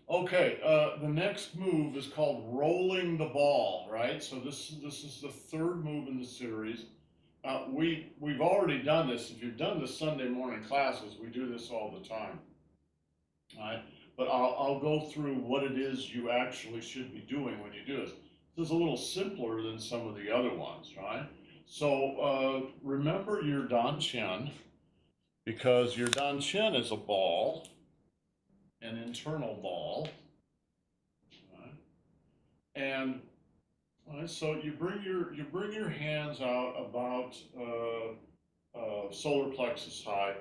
Okay, the next move is called rolling the ball, right? So this is the third move in the series. We've already done this. If you've done the Sunday morning classes, we do this all the time, right? But I'll go through what it is you actually should be doing when you do this. This is a little simpler than some of the other ones, right? So remember your Dan Qian, because your Dan Qian is a ball, an internal ball, right? And so you bring your hands out about solar plexus high,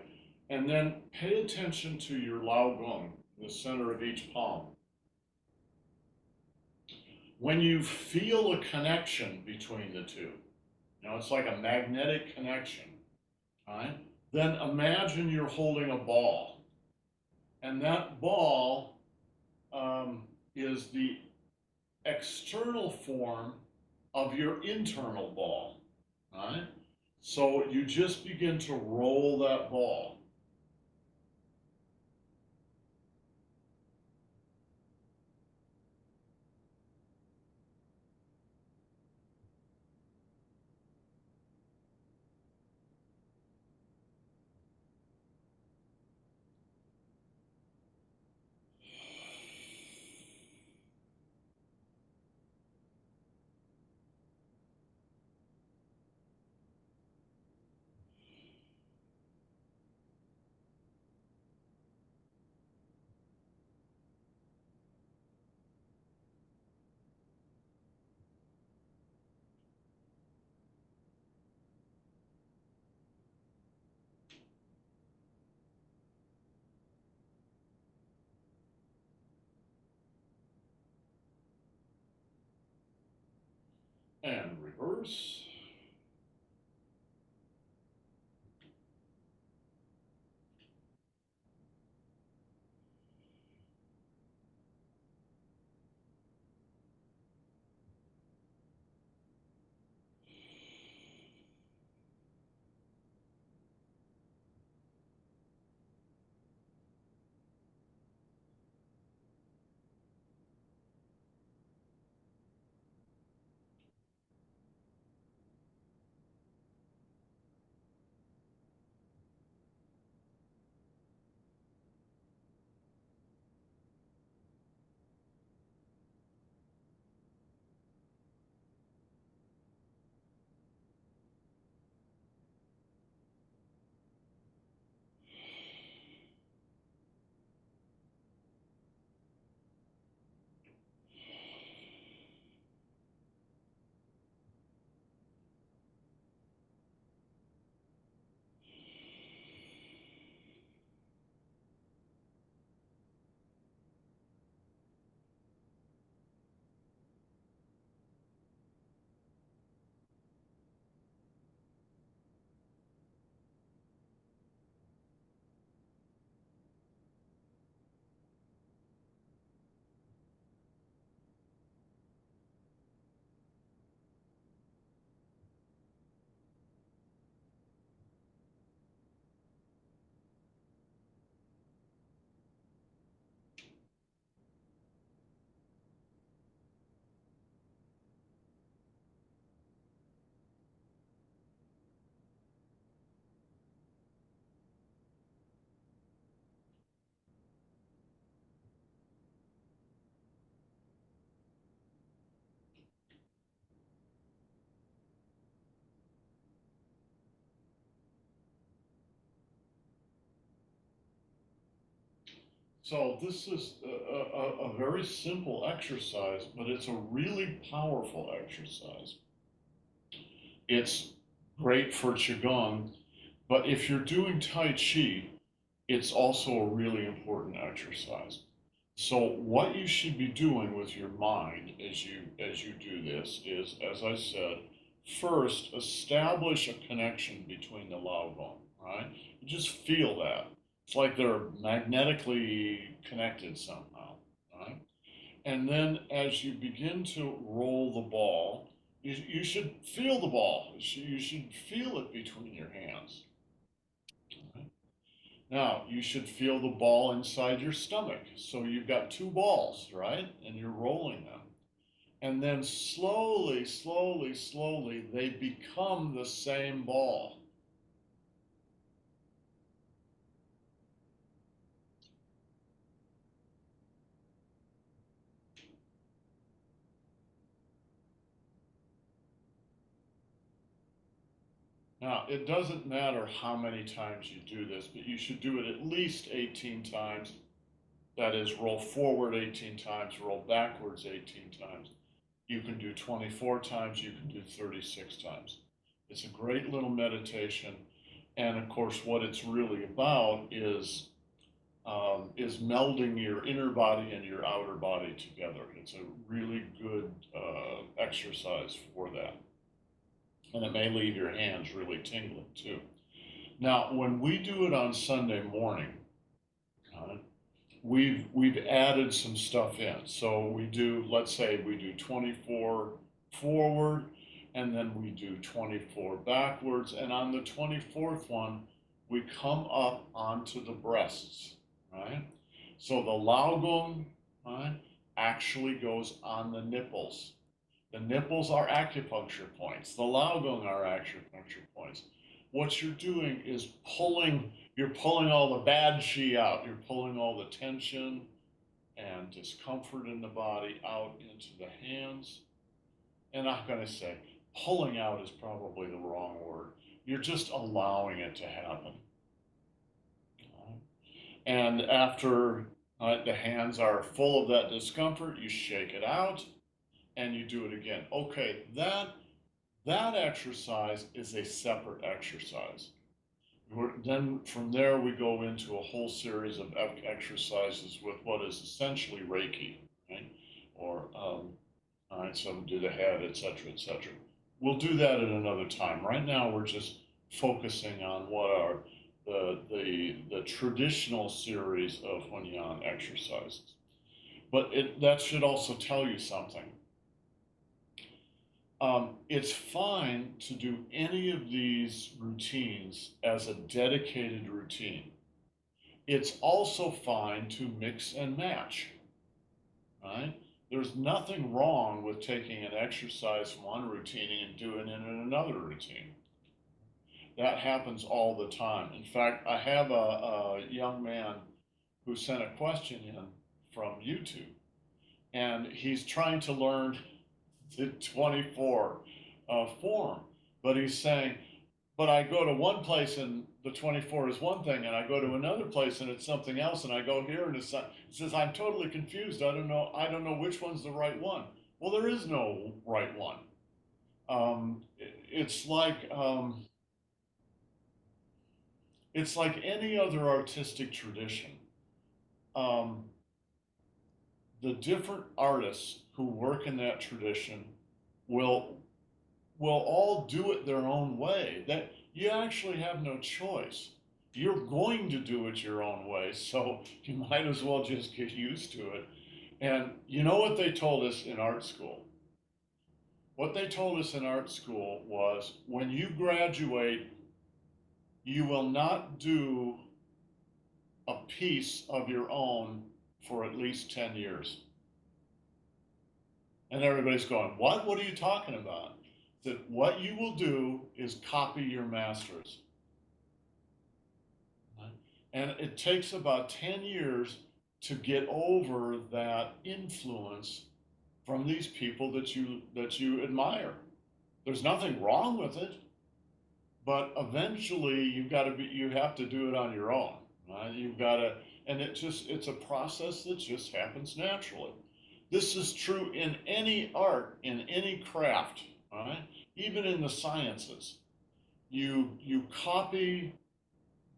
and then pay attention to your Lao Gong, the center of each palm. When you feel a connection between the two, it's like a magnetic connection, right? Then imagine you're holding a ball, and that ball is the external form of your internal ball, right? So you just begin to roll that ball. And reverse. So this is a very simple exercise, but it's a really powerful exercise. It's great for Qigong, but if you're doing Tai Chi, it's also a really important exercise. So what you should be doing with your mind as you do this is, as I said, first establish a connection between the Lao Gong, right? You just feel that. It's like they're magnetically connected somehow, right? And then as you begin to roll the ball, you should feel the ball. You should feel it between your hands. Right? Now, you should feel the ball inside your stomach. So you've got two balls, right? And you're rolling them. And then slowly, slowly, slowly, they become the same ball. Now, it doesn't matter how many times you do this, but you should do it at least 18 times. That is, roll forward 18 times, roll backwards 18 times. You can do 24 times, you can do 36 times. It's a great little meditation. And of course, what it's really about is melding your inner body and your outer body together. It's a really good exercise for that. And it may leave your hands really tingling too. Now, when we do it on Sunday morning, uh, we've added some stuff in. So we do, let's say we do 24 forward, and then we do 24 backwards, and on the 24th one, we come up onto the breasts, right? So the Laogong, right, actually goes on the nipples. The nipples are acupuncture points. The Laogong are acupuncture points. What you're doing is you're pulling all the bad chi out. You're pulling all the tension and discomfort in the body out into the hands. And I'm going to say, pulling out is probably the wrong word. You're just allowing it to happen. And after the hands are full of that discomfort, you shake it out and you do it again. Okay, that exercise is a separate exercise. Then from there we go into a whole series of exercises with what is essentially Reiki, right? Or some do the head, etc., etc. We'll do that at another time. Right now we're just focusing on what are the traditional series of Hunyuan exercises. But that should also tell you something. It's fine to do any of these routines as a dedicated routine. It's also fine to mix and match, right? There's nothing wrong with taking an exercise from one routine and doing it in another routine. That happens all the time. In fact, I have a young man who sent a question in from YouTube, and he's trying to learn the 24 form, but he's saying, but I go to one place and the 24 is one thing, and I go to another place and it's something else, and I go here and it's not. It says I'm totally confused. I don't know which one's the right one. Well, there is no right one. It's like any other artistic tradition. Um, the different artists who work in that tradition will all do it their own way. That you actually have no choice. You're going to do it your own way, so you might as well just get used to it. And you know what they told us in art school? What they told us in art school was when you graduate, you will not do a piece of your own for at least 10 years. And everybody's going, what? What are you talking about? That what you will do is copy your masters. And it takes about 10 years to get over that influence from these people that you admire. There's nothing wrong with it, but eventually you have to do it on your own. Right? You've got to, and it's a process that just happens naturally. This is true in any art, in any craft, right? Even in the sciences. You copy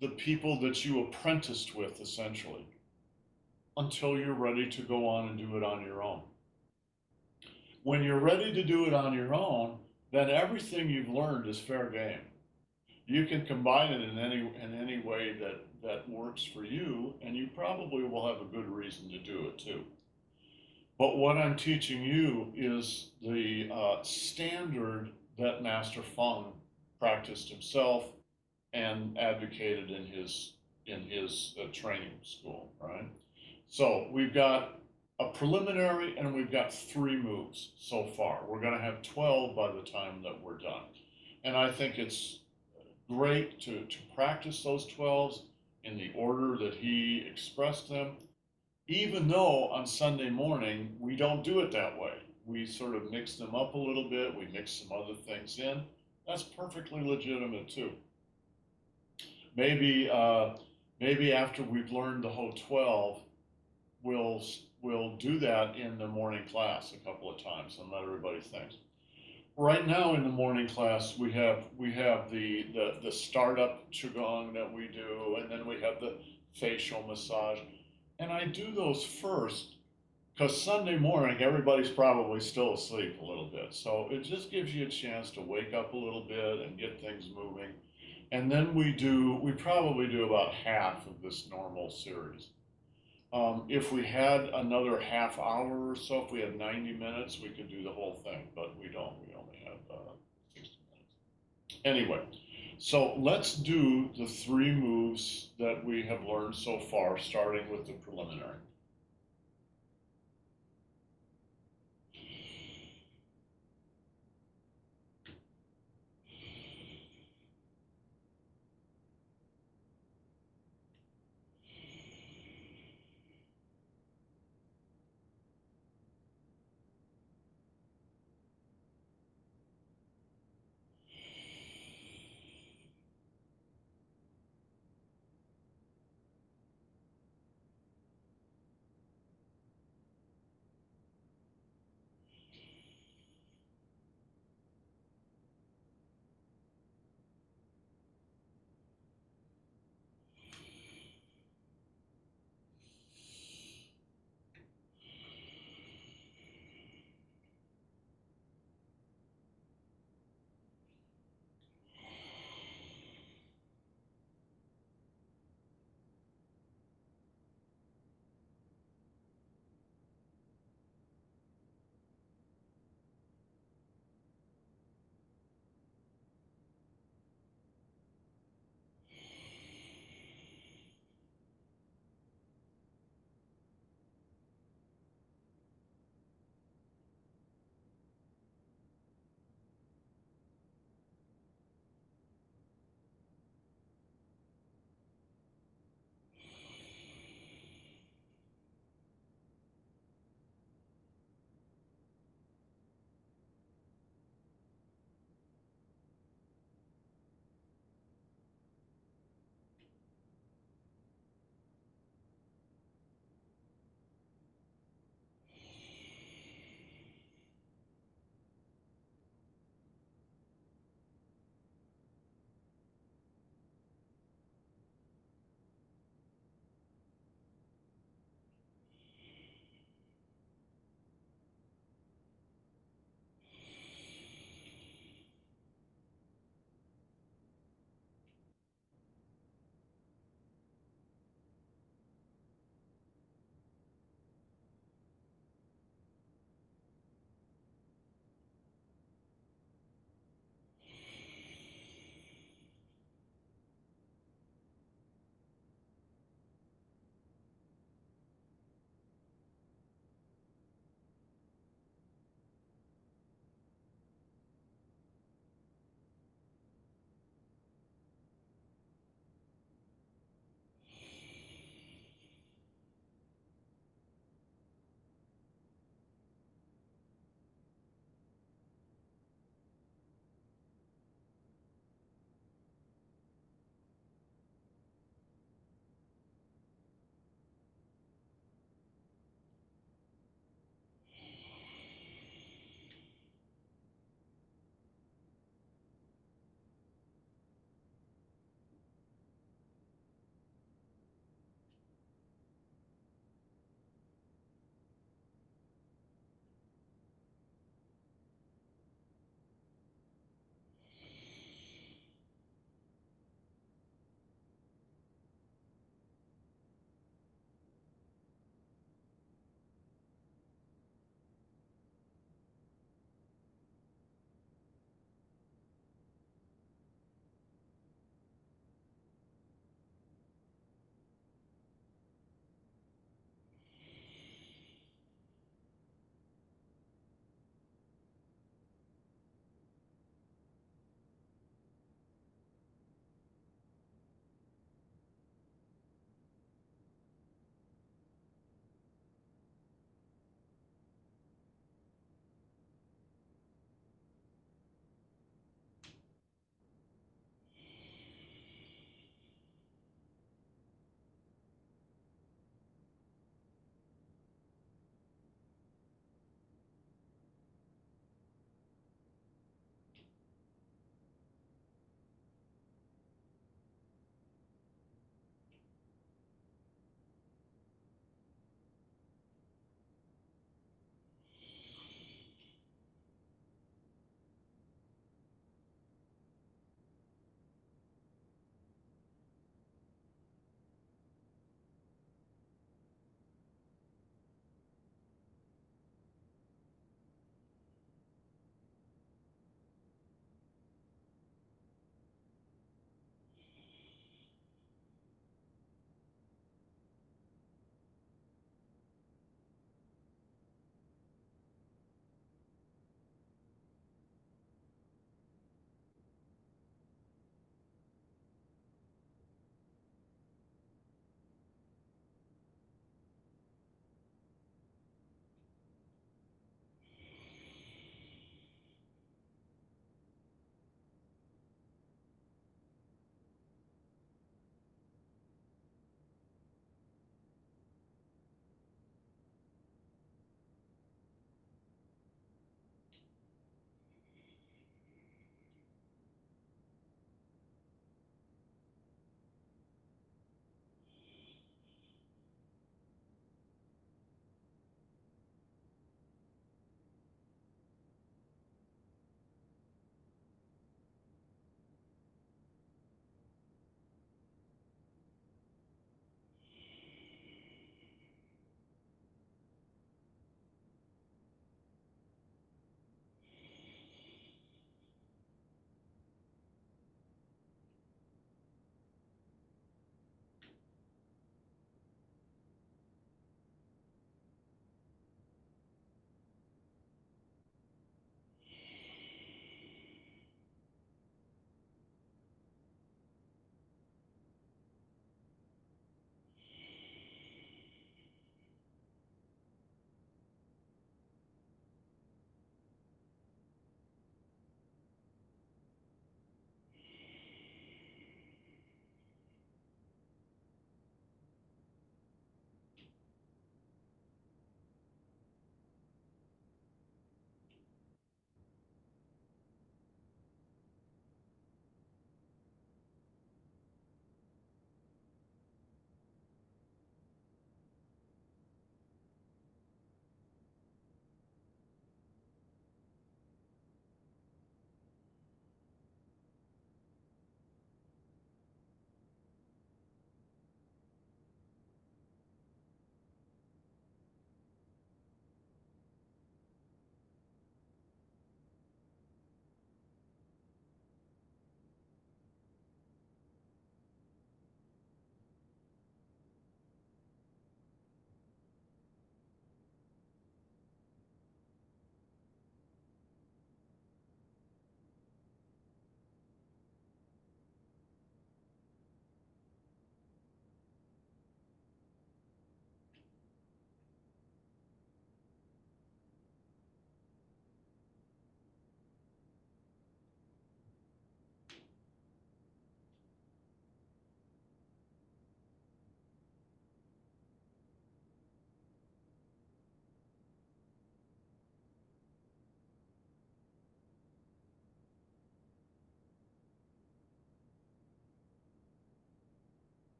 the people that you apprenticed with, essentially, until you're ready to go on and do it on your own. When you're ready to do it on your own, then everything you've learned is fair game. You can combine it in any way that works for you, and you probably will have a good reason to do it too. But what I'm teaching you is the standard that Master Feng practiced himself and advocated in his in his training school, right? So we've got a preliminary and we've got 3 moves so far. We're going to have 12 by the time that we're done. And I think it's great to practice those 12s in the order that he expressed them, even though on Sunday morning we don't do it that way. We sort of mix them up a little bit, we mix some other things in. That's perfectly legitimate too. Maybe maybe after we've learned the whole 12, we'll we'll do that in the morning class a couple of times and let everybody think. Right now in the morning class, we have the startup qigong that we do, and then we have the facial massage, and I do those first because Sunday morning everybody's probably still asleep a little bit, so it just gives you a chance to wake up a little bit and get things moving, and then we probably do about half of this normal series. If we had another half hour or so, if we had 90 minutes, we could do the whole thing, but we don't. We only have 60 minutes. Anyway, so let's do the 3 moves that we have learned so far, starting with the preliminary.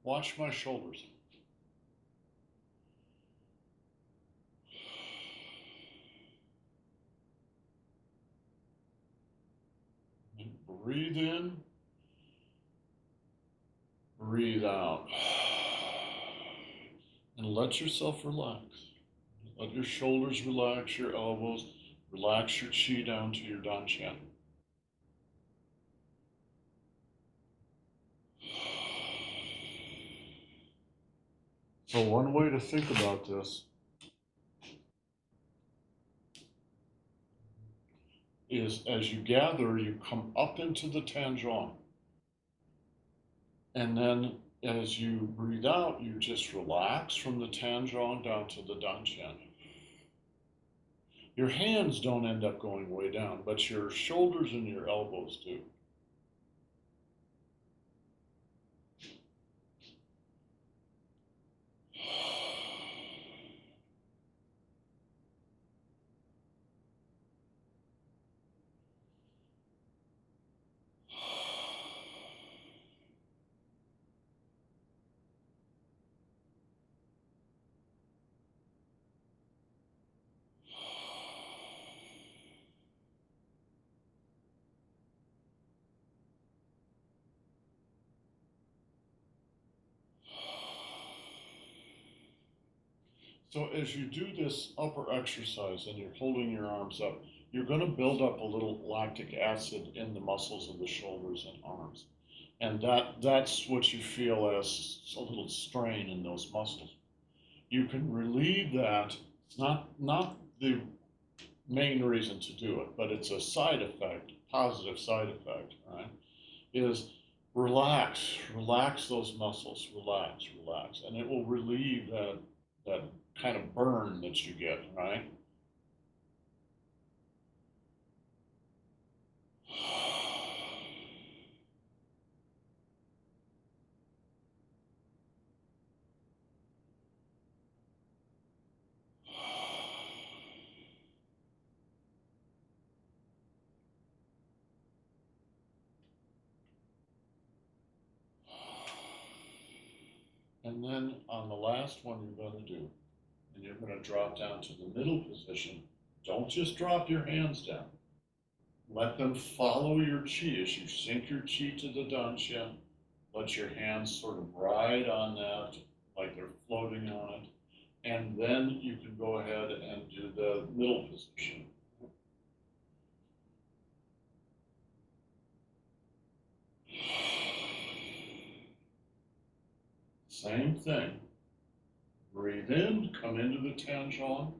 Watch my shoulders. And breathe in, breathe out. And let yourself relax. Let your shoulders relax, your elbows, relax your chi down to your dantian. So one way to think about this is as you gather, you come up into the tanjong. And then as you breathe out, you just relax from the tanjong down to the dantian. Your hands don't end up going way down, but your shoulders and your elbows do. So as you do this upper exercise and you're holding your arms up, you're going to build up a little lactic acid in the muscles of the shoulders and arms. And that's what you feel as a little strain in those muscles. You can relieve that. It's not the main reason to do it, but it's a side effect, positive side effect, right? Is relax those muscles, relax, and it will relieve that kind of burn that you get, right? And then on the last one you're going to do, and you're going to drop down to the middle position. Don't just drop your hands down. Let them follow your chi as you sink your chi to the dantian. Let your hands sort of ride on that like they're floating on it. And then you can go ahead and do the middle position. Same thing. Breathe in, come into the tanjong,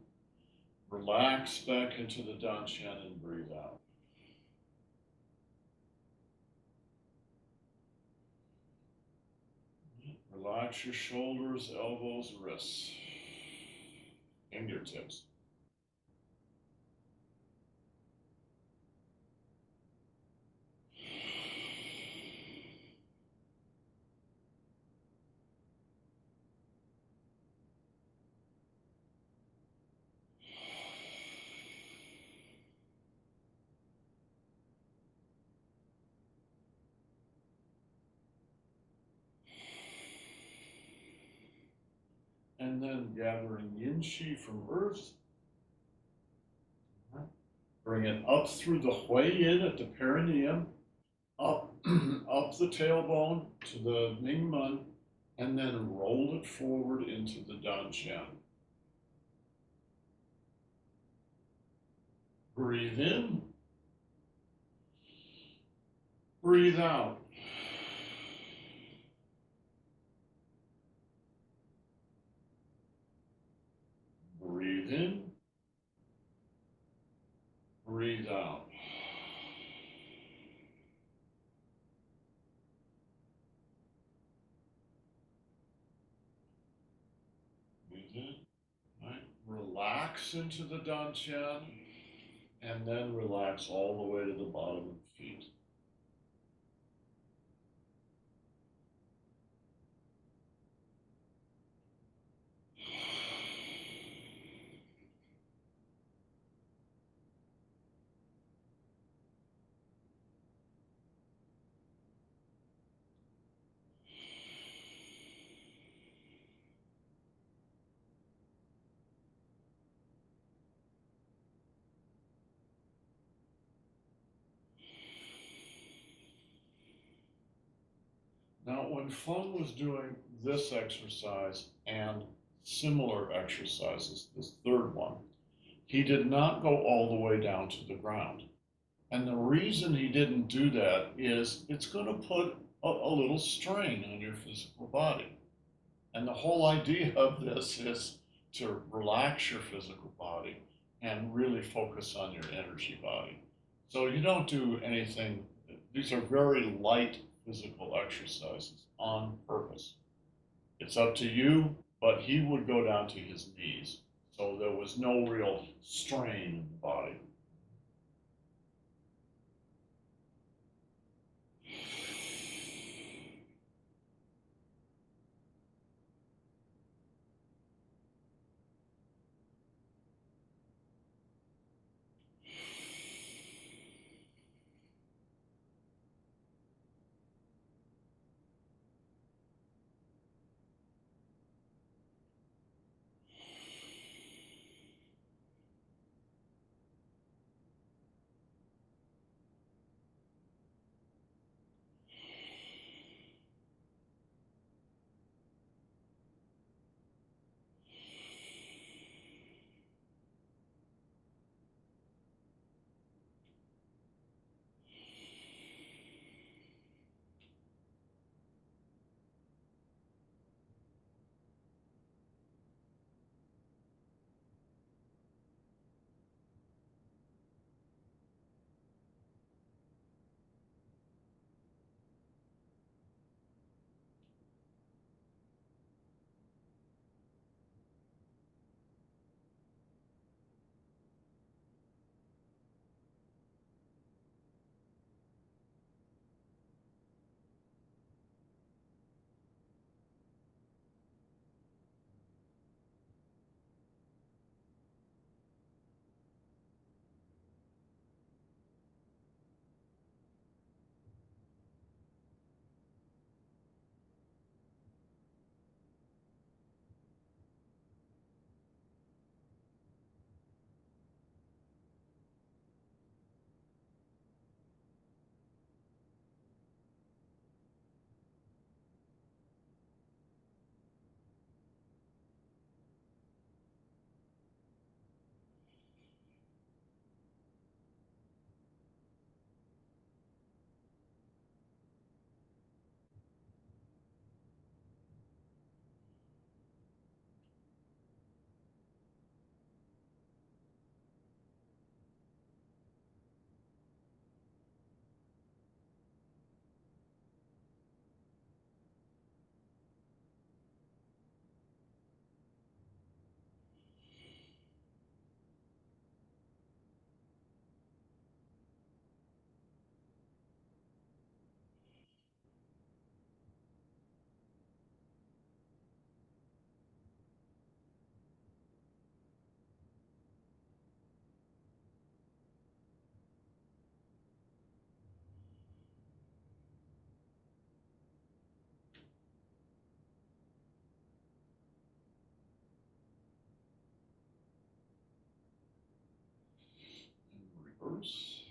relax back into the dantian and breathe out. Relax your shoulders, elbows, wrists, fingertips. And then gathering yin qi from earth, bring it up through the hui yin at the perineum, up, up the tailbone to the Ming Men, and then roll it forward into the dantian. Breathe in, breathe out. Breathe in, breathe out. Breathe in, right? Relax into the dantian, and then relax all the way to the bottom of the feet. Feng was doing this exercise and similar exercises, this third one, he did not go all the way down to the ground. And the reason he didn't do that is it's going to put a little strain on your physical body. And the whole idea of this is to relax your physical body and really focus on your energy body. So you don't do anything, these are very light physical exercises on purpose. It's up to you, but he would go down to his knees. So there was no real strain in the body. In reverse.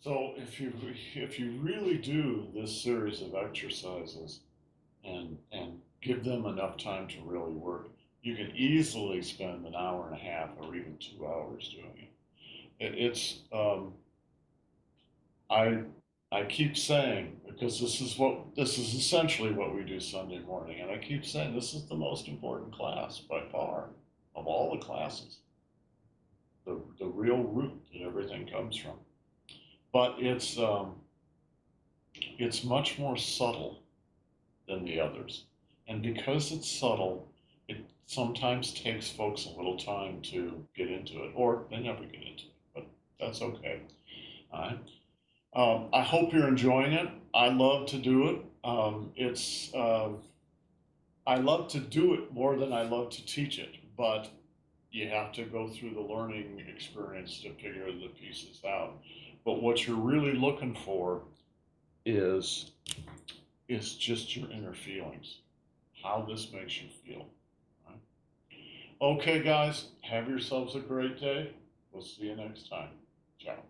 So if you really do this series of exercises and give them enough time to really work, you can easily spend an hour and a half or even 2 hours doing it. It's I I keep saying, because this is essentially what we do Sunday morning, and I keep saying this is the most important class by far of all the classes, the real root that everything comes from. But it's much more subtle than the others, and because it's subtle, it sometimes takes folks a little time to get into it, or they never get into it. But that's okay. All right. I hope you're enjoying it. I love to do it. I love to do it more than I love to teach it, but you have to go through the learning experience to figure the pieces out. But what you're really looking for is just your inner feelings, how this makes you feel. Right? Okay, guys, have yourselves a great day. We'll see you next time. Ciao.